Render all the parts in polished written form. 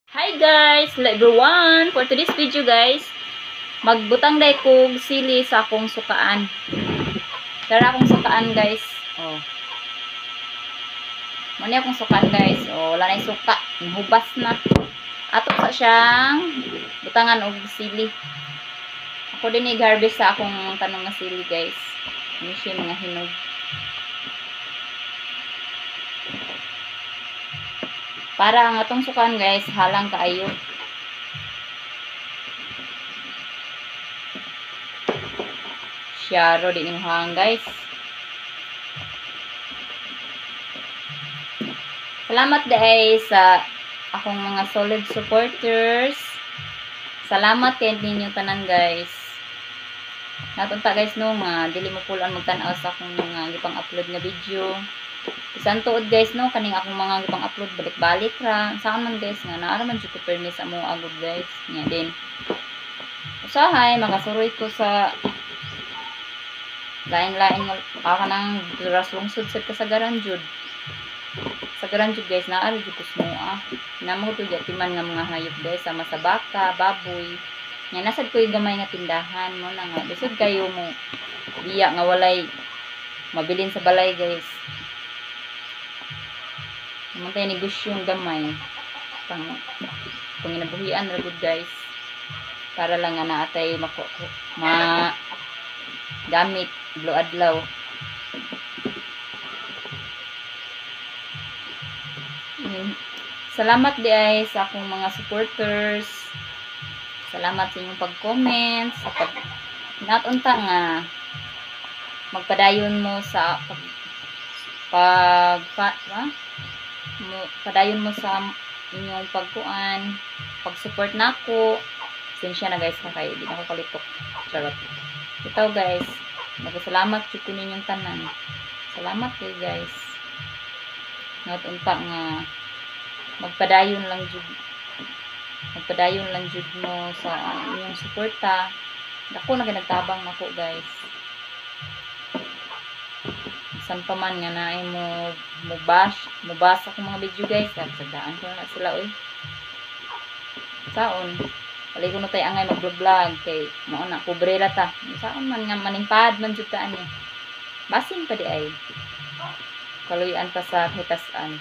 Hi guys, hello everyone. For today's video guys, magbutang day kog sili sa akong sukaan. Tara akong sukaan guys. Oh. Mani akong sukaan guys. Oh, wala na suka, hubas na. Ato sa siyang butangan og sili. Ako din i-harvest sa akong tanong nga sili guys. Ano siya mga hinog. Para ang atong sukan guys, halang kaayo. Syaro din yung hang guys. Salamat guys sa akong mga solid supporters. Salamat kay ninyo tanan guys. Natunta guys no nga dili mo pulan magtan-aw sa akong mga gipang upload nga video. Bisan tuod guys no kaning akong mga gipang upload balik-balik ra. Saan man guys nga naara man jud ko permis sa mo agud guys. Nya din. Usahay makasuroy ko sa lain-lain nga kanang duras lungsod sa kasagaran jud. Sagaran jud guys naara jud ko smoa. Namo to yatiman nga mga hayop guys sama sa baka, baboy. Nya nasad ko'y gamay nga tindahan mo na nga. Lisod kayo mo biya nga walay mabilin sa balay guys. Naman tayo negosyong gamay pang panginabuhian ra gud guys. Para lang nga naatay gamit adlaw-adlaw. Salamat di ay sa akong mga supporters. Salamat sa inyong pag-comment, sa natunta nga magpadayon mo sa padayon mo sa inyong pagkuan, pag-support nako. Sensya na guys na kayo, di na ako kalitok. Charot. Ito guys, nagpasalamat jud ko ninyong tanan. Salamat kayo guys. Natunta nga magpadayon lang jud mo sa inyong suporta. Dako na kinagtabang nako guys. San pa man nga naay mo mubasa ko mga video guys, sagdaan ko na sila oy. Saon alay ko na tay angay mag-vlog kay mao na kubrela ta. Saon man nga maningpad man jud ta ani. Basin pa di ay. Kaluyan pa sa hitasan.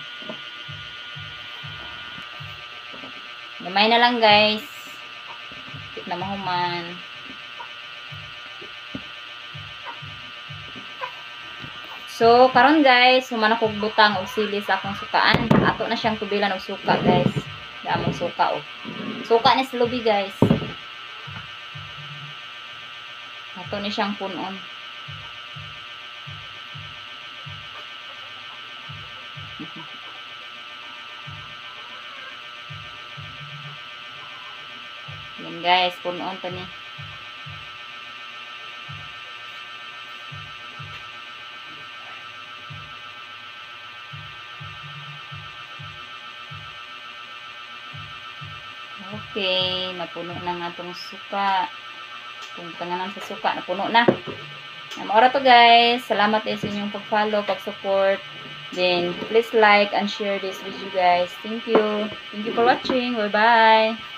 Gamay na lang guys. Tik na mahuman. So, karon guys, human akong butang og sili sa akong sukaan. Ato na siyang tubilan og suka guys. Damong suka oh. Suka ni sa lubi guys. Ato ni siyang punon. Yan guys, punon to ni. Okay, napuno na nga itong suka. Kung tanganan sa suka, napuno na. Maura to guys. Salamat sa inyong pag-follow, pag-support. Then, please like and share this video guys. Thank you. Thank you for watching. Bye-bye.